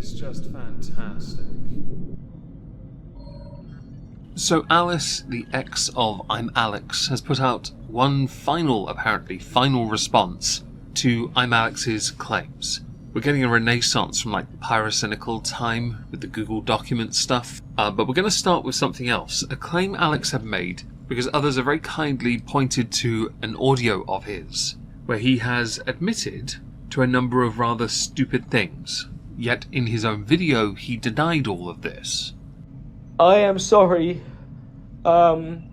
is just fantastic. So Alice, the ex of Imallexx, has put out one apparently final response to Imallexx's claims. We're getting a renaissance from like the pyrocynical time with the Google document stuff, but we're going to start with something else. A claim Allexx had made because others have very kindly pointed to an audio of his where he has admitted to a number of rather stupid things, yet in his own video he denied all of this. I am sorry, on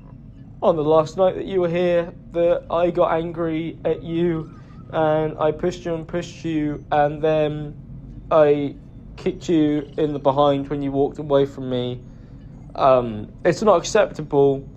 the last night that you were here, that I got angry at you, and I pushed you, and then I kicked you in the behind when you walked away from me. It's not acceptable.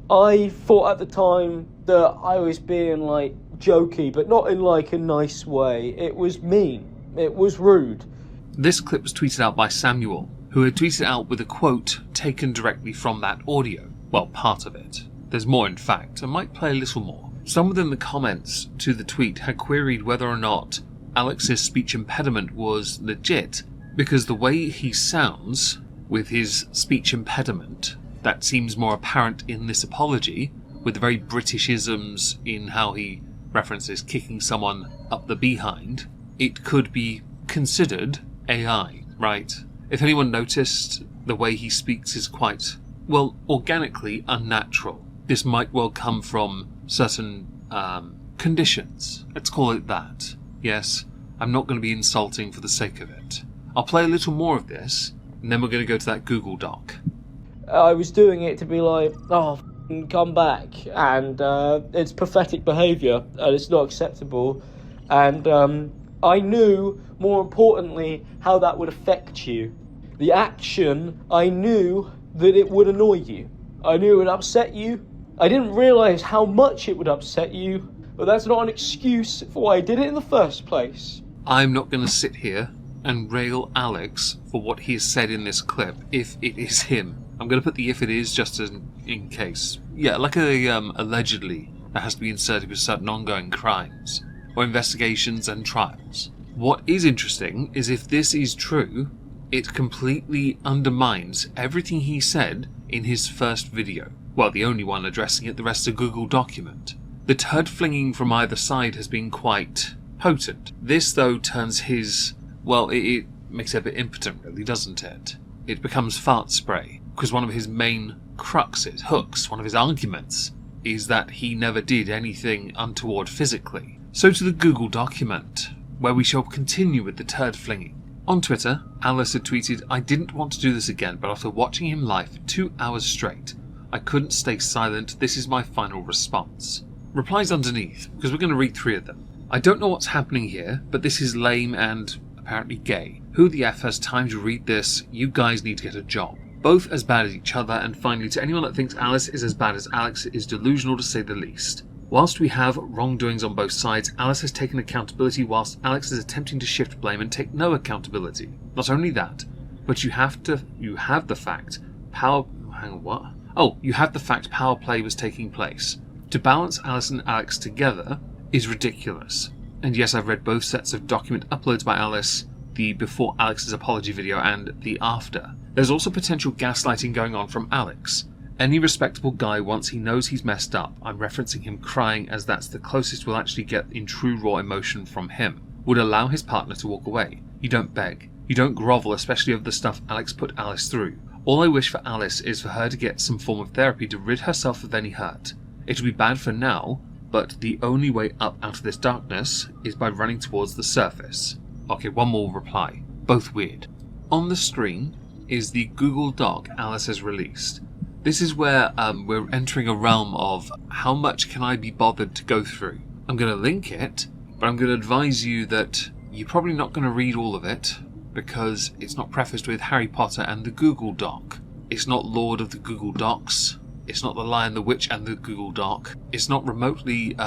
I thought at the time that I was being, like, jokey, but not in, like, a nice way. It was mean. It was rude. This clip was tweeted out by Samuel, who had tweeted out with a quote taken directly from that audio. Well, part of it. There's more, in fact. I might play a little more. Someone in the comments to the tweet had queried whether or not Alex's speech impediment was legit, because the way he sounds with his speech impediment, that seems more apparent in this apology, with the very Britishisms in how he references kicking someone up the behind, it could be considered AI, right? If anyone noticed, the way he speaks is quite, well, organically unnatural. This might well come from certain conditions. Let's call it that. Yes, I'm not going to be insulting for the sake of it. I'll play a little more of this, and then we're going to go to that Google Doc. I was doing it to be like, oh, come back, and it's pathetic behaviour, and it's not acceptable, and I knew, more importantly, how that would affect you. The action, I knew that it would annoy you. I knew it would upset you. I didn't realise how much it would upset you, but that's not an excuse for why I did it in the first place. I'm not going to sit here and rail Allexx for what he has said in this clip, if it is him. I'm going to put the if it is just in case. Yeah, like allegedly, that has to be inserted with certain ongoing crimes, or investigations and trials. What is interesting is if this is true, it completely undermines everything he said in his first video. Well, the only one addressing it, the rest of Google document. The turd flinging from either side has been quite potent. This, though, turns his... well, it makes it a bit impotent, really, doesn't it? It becomes fart spray, because one of his main cruxes, hooks, one of his arguments, is that he never did anything untoward physically. So to the Google document, where we shall continue with the turd flinging. On Twitter, Alice had tweeted, "I didn't want to do this again, but after watching him live for 2 hours straight, I couldn't stay silent. This is my final response." Replies underneath, because we're going to read 3 of them. "I don't know what's happening here, but this is lame and apparently gay. Who the F has time to read this? You guys need to get a job. Both as bad as each other, and finally to anyone that thinks Alice is as bad as Allexx is delusional to say the least. Whilst we have wrongdoings on both sides, Alice has taken accountability whilst Allexx is attempting to shift blame and take no accountability. Not only that, but you have the fact power play was taking place. To balance Alice and Allexx together is ridiculous. And yes, I've read both sets of document uploads by Alice, the before Allexx's apology video and the after. There's also potential gaslighting going on from Allexx. Any respectable guy, once he knows he's messed up, I'm referencing him crying as that's the closest we'll actually get in true raw emotion from him, would allow his partner to walk away. You don't beg. You don't grovel, especially over the stuff Allexx put Alice through. All I wish for Alice is for her to get some form of therapy to rid herself of any hurt. It'll be bad for now, but the only way up out of this darkness is by running towards the surface." Okay, one more reply. Both weird. On the screen is the Google Doc Alice has released. This is where we're entering a realm of how much can I be bothered to go through. I'm going to link it, but I'm going to advise you that you're probably not going to read all of it because it's not prefaced with Harry Potter and the Google Doc. It's not Lord of the Google Docs. It's not The Lion, the Witch and the Google Doc. It's not remotely...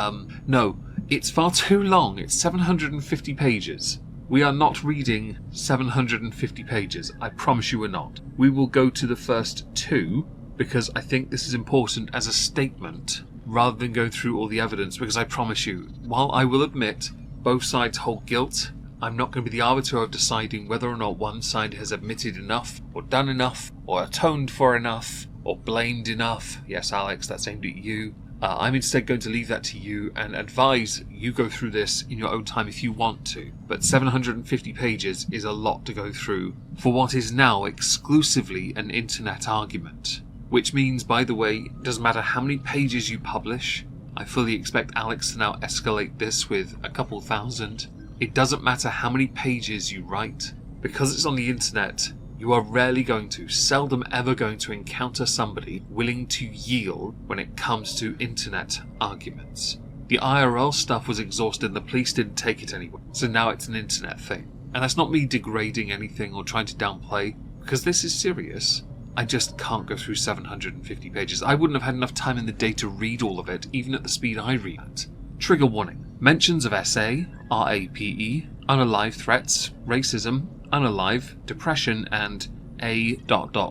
no, it's far too long. It's 750 pages. We are not reading 750 pages. I promise you we're not. We will go to the first 2 because I think this is important as a statement rather than go through all the evidence, because I promise you, while I will admit both sides hold guilt, I'm not going to be the arbiter of deciding whether or not one side has admitted enough, or done enough, or atoned for enough, or blamed enough. Yes, Allexx, that's aimed at you. I'm instead going to leave that to you and advise you go through this in your own time if you want to. But 750 pages is a lot to go through for what is now exclusively an internet argument. Which means, by the way, it doesn't matter how many pages you publish. I fully expect Allexx to now escalate this with a couple thousand. It doesn't matter how many pages you write. Because it's on the internet, you are rarely seldom ever going to encounter somebody willing to yield when it comes to internet arguments. The IRL stuff was exhausted and the police didn't take it anyway, so now it's an internet thing. And that's not me degrading anything or trying to downplay, because this is serious. I just can't go through 750 pages. I wouldn't have had enough time in the day to read all of it, even at the speed I read at. Trigger warning. Mentions of SA, RAPE, unalive threats, racism, unalive, depression, and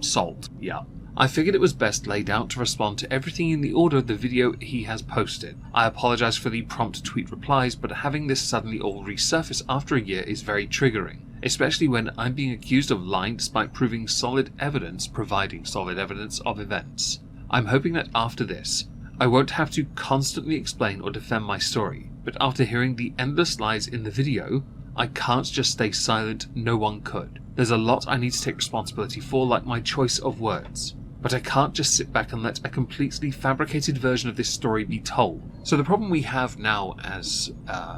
salt. Yeah. I figured it was best laid out to respond to everything in the order of the video he has posted. I apologise for the prompt tweet replies, but having this suddenly all resurface after a year is very triggering, especially when I'm being accused of lying despite providing solid evidence of events. I'm hoping that after this, I won't have to constantly explain or defend my story, but after hearing the endless lies in the video, I can't just stay silent, no one could. There's a lot I need to take responsibility for, like my choice of words. But I can't just sit back and let a completely fabricated version of this story be told. So the problem we have now as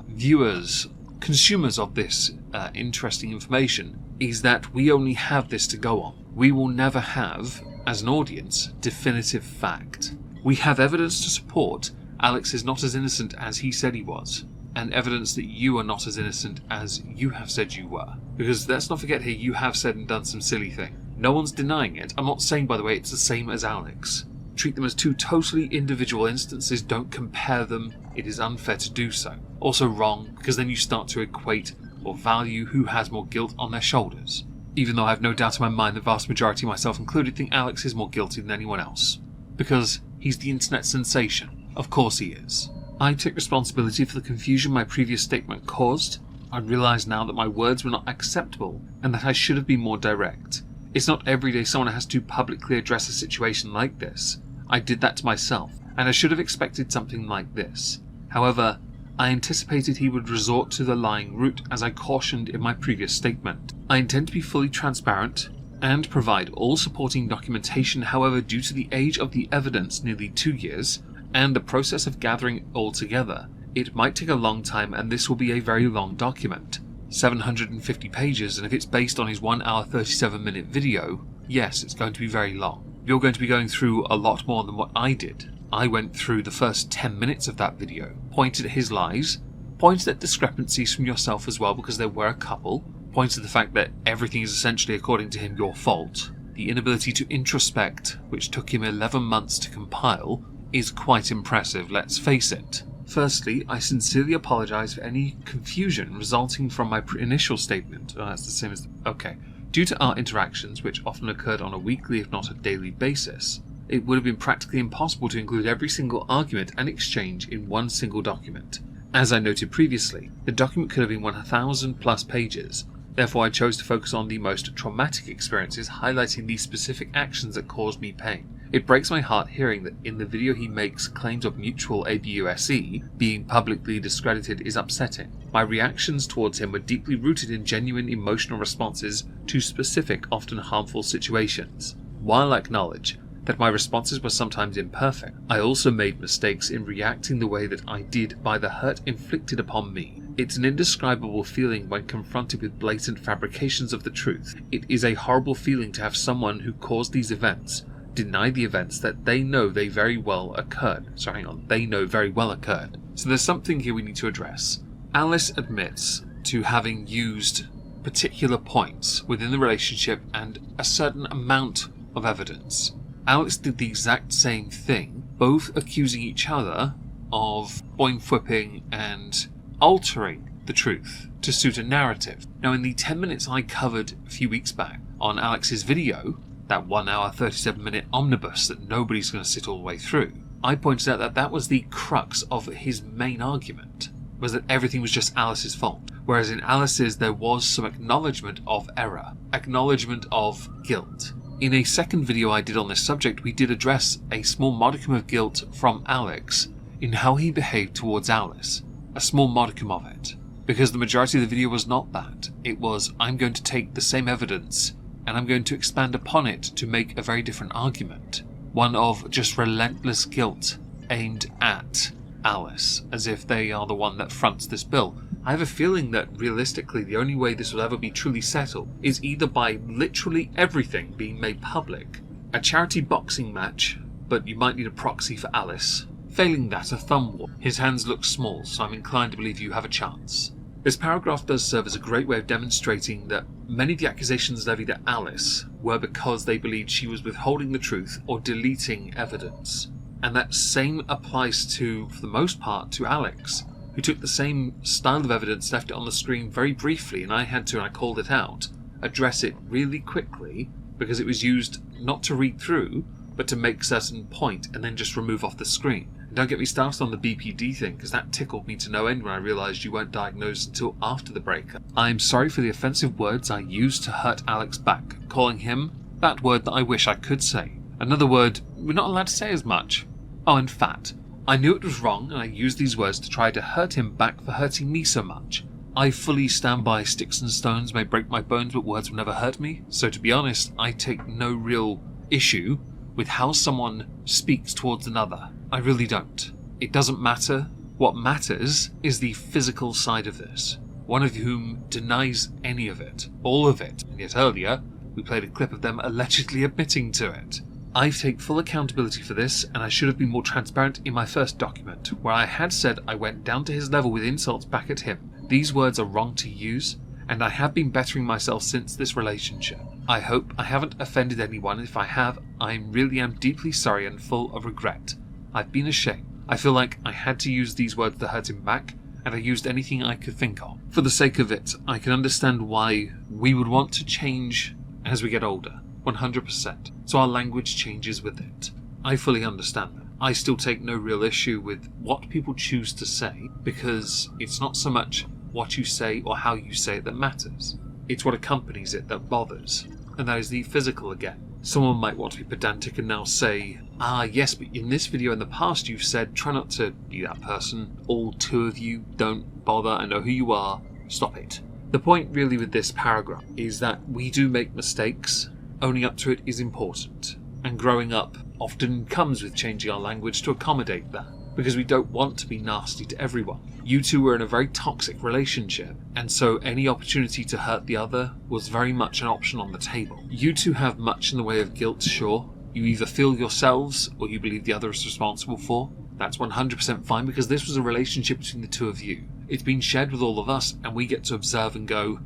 viewers, consumers of this interesting information, is that we only have this to go on. We will never have, as an audience, definitive fact. We have evidence to support Allexx is not as innocent as he said he was, and evidence that you are not as innocent as you have said you were. Because let's not forget here, you have said and done some silly thing. No one's denying it. I'm not saying, by the way, it's the same as Allexx. Treat them as two totally individual instances, don't compare them. It is unfair to do so. Also wrong, because then you start to equate or value who has more guilt on their shoulders. Even though I have no doubt in my mind the vast majority, myself included, think Allexx is more guilty than anyone else. Because he's the internet sensation. Of course he is. I take responsibility for the confusion my previous statement caused. I realise now that my words were not acceptable and that I should have been more direct. It's not every day someone has to publicly address a situation like this. I did that to myself, and I should have expected something like this. However, I anticipated he would resort to the lying route, as I cautioned in my previous statement. I intend to be fully transparent and provide all supporting documentation. However, due to the age of the evidence, nearly 2 years, and the process of gathering it all together, it might take a long time, and this will be a very long document. 750 pages, and if it's based on his 1 hour 37 minute video, yes, it's going to be very long. You're going to be going through a lot more than what I did. I went through the first 10 minutes of that video, pointed at his lies, pointed at discrepancies from yourself as well, because there were a couple, pointed at the fact that everything is essentially, according to him, your fault. The inability to introspect, which took him 11 months to compile, is quite impressive, let's face it. Firstly, I sincerely apologise for any confusion resulting from my initial statement. Oh, that's the same as... Okay. Due to our interactions, which often occurred on a weekly if not a daily basis, it would have been practically impossible to include every single argument and exchange in one single document. As I noted previously, the document could have been 1,000 plus pages. Therefore, I chose to focus on the most traumatic experiences, highlighting the specific actions that caused me pain. It breaks my heart hearing that in the video he makes claims of mutual ABUSE being publicly discredited is upsetting. My reactions towards him were deeply rooted in genuine emotional responses to specific, often harmful situations. While I acknowledge that my responses were sometimes imperfect, I also made mistakes in reacting the way that I did by the hurt inflicted upon me. It's an indescribable feeling when confronted with blatant fabrications of the truth. It is a horrible feeling to have someone who caused these events deny the events that they know very well occurred. So there's something here we need to address. Allexx admits to having used particular points within the relationship and a certain amount of evidence. Allexx did the exact same thing, both accusing each other of boing-flipping and altering the truth to suit a narrative. Now, in the 10 minutes I covered a few weeks back on Allexx's video, that 1 hour 37 minute omnibus that nobody's going to sit all the way through, I pointed out that that was the crux of his main argument, was that everything was just Alice's fault. whereas in Alice's there was some acknowledgement of error, acknowledgement of guilt. In a second video I did on this subject, we did address a small modicum of guilt from Allexx in how he behaved towards Alice. A small modicum of it. Because the majority of the video was not that. It was, I'm going to take the same evidence and I'm going to expand upon it to make a very different argument. One of just relentless guilt aimed at Alice, as if they are the one that fronts this bill. I have a feeling that realistically the only way this will ever be truly settled is either by literally everything being made public. A charity boxing match, but you might need a proxy for Alice. Failing that, a thumb war. His hands look small, so I'm inclined to believe you have a chance. This paragraph does serve as a great way of demonstrating that many of the accusations levied at Alice were because they believed she was withholding the truth or deleting evidence. And that same applies to, for the most part, to Allexx, who took the same style of evidence, left it on the screen very briefly, and I had to, and I called it out, address it really quickly, because it was used not to read through, but to make a certain point, and then just remove off the screen. And don't get me started on the BPD thing, because that tickled me to no end when I realised you weren't diagnosed until after the breakup. I'm sorry for the offensive words I used to hurt Allexx back, calling him that word that I wish I could say. Another word we're not allowed to say as much. Oh, and fat. I knew it was wrong, and I used these words to try to hurt him back for hurting me so much. I fully stand by sticks and stones may break my bones, but words will never hurt me. So to be honest, I take no real issue with how someone speaks towards another. I really don't. It doesn't matter. What matters is the physical side of this. One of whom denies any of it, all of it, and yet earlier we played a clip of them allegedly admitting to it. I take full accountability for this, and I should have been more transparent in my first document, where I had said I went down to his level with insults back at him. These words are wrong to use, and I have been bettering myself since this relationship. I hope I haven't offended anyone. If I have, I really am deeply sorry and full of regret. I've been ashamed. I feel like I had to use these words to hurt him back, and I used anything I could think of. For the sake of it, I can understand why we would want to change as we get older. 100%. So our language changes with it. I fully understand that. I still take no real issue with what people choose to say, because it's not so much what you say or how you say it that matters. It's what accompanies it that bothers. And that is the physical again. Someone might want to be pedantic and now say, yes, but in this video in the past you've said, try not to be that person. All two of you, don't bother, I know who you are, stop it. The point really with this paragraph is that we do make mistakes. Owning up to it is important, and growing up often comes with changing our language to accommodate that, because we don't want to be nasty to everyone. You two were in a very toxic relationship, and so any opportunity to hurt the other was very much an option on the table. You two have much in the way of guilt, sure. You either feel yourselves, or you believe the other is responsible for. That's 100% fine, because this was a relationship between the two of you. It's been shared with all of us, and we get to observe and go,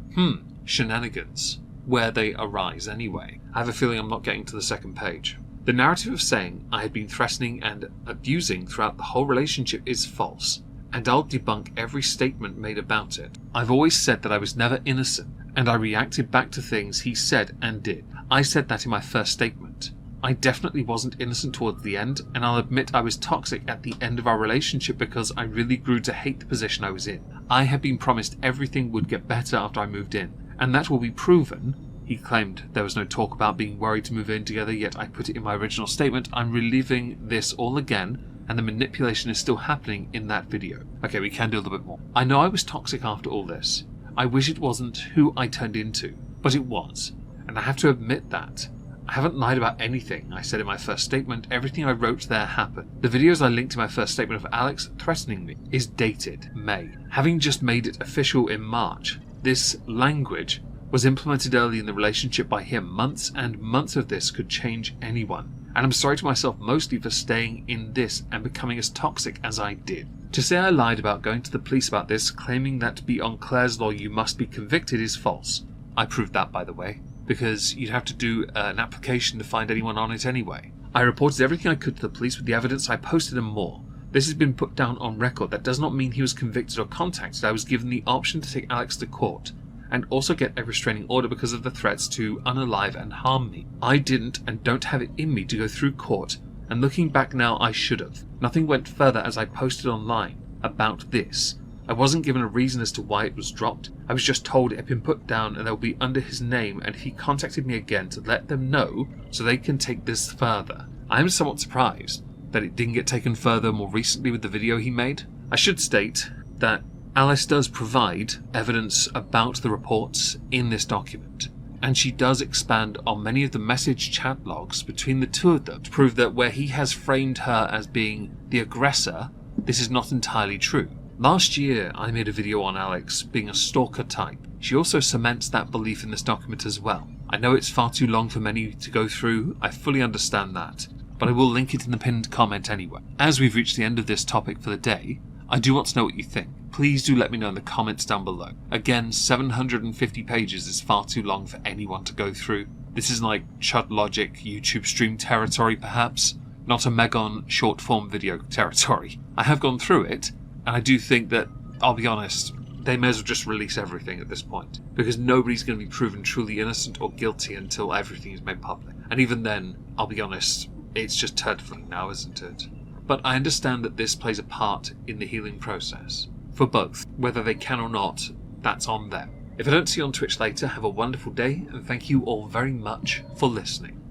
shenanigans. Where they arise anyway. I have a feeling I'm not getting to the second page. The narrative of saying I had been threatening and abusing throughout the whole relationship is false, and I'll debunk every statement made about it. I've always said that I was never innocent, and I reacted back to things he said and did. I said that in my first statement. I definitely wasn't innocent towards the end, and I'll admit I was toxic at the end of our relationship because I really grew to hate the position I was in. I had been promised everything would get better after I moved in, and that will be proven. He claimed there was no talk about being worried to move in together, yet I put it in my original statement. I'm reliving this all again, and the manipulation is still happening in that video. Okay, we can do a little bit more. I know I was toxic after all this. I wish it wasn't who I turned into, but it was, and I have to admit that. I haven't lied about anything I said in my first statement. Everything I wrote there happened. The videos I linked to my first statement of Allexx threatening me is dated May. Having just made it official in March, this language was implemented early in the relationship by him. Months and months of this could change anyone. And I'm sorry to myself mostly for staying in this and becoming as toxic as I did. To say I lied about going to the police about this, claiming that to be on Claire's law you must be convicted, is false. I proved that, by the way, because you'd have to do an application to find anyone on it anyway. I reported everything I could to the police with the evidence I posted and more. This has been put down on record. That does not mean he was convicted or contacted. I was given the option to take Allexx to court, and also get a restraining order because of the threats to unalive and harm me. I didn't and don't have it in me to go through court, and looking back now I should have. Nothing went further as I posted online about this. I wasn't given a reason as to why it was dropped. I was just told it had been put down and they'll be under his name, and he contacted me again to let them know so they can take this further. I am somewhat surprised that it didn't get taken further more recently with the video he made. I should state that Allexx does provide evidence about the reports in this document, and she does expand on many of the message chat logs between the two of them to prove that where he has framed her as being the aggressor, this is not entirely true. Last year, I made a video on Allexx being a stalker type. She also cements that belief in this document as well. I know it's far too long for many to go through, I fully understand that, but I will link it in the pinned comment anyway. As we've reached the end of this topic for the day, I do want to know what you think. Please do let me know in the comments down below. Again, 750 pages is far too long for anyone to go through. This is like Chud Logic YouTube stream territory perhaps, not a Megon short form video territory. I have gone through it, and I do think that, I'll be honest, they may as well just release everything at this point, because nobody's going to be proven truly innocent or guilty until everything is made public. And even then, I'll be honest, it's just turd fling now, isn't it? But I understand that this plays a part in the healing process. For both, whether they can or not, that's on them. If I don't see you on Twitch later, have a wonderful day, and thank you all very much for listening.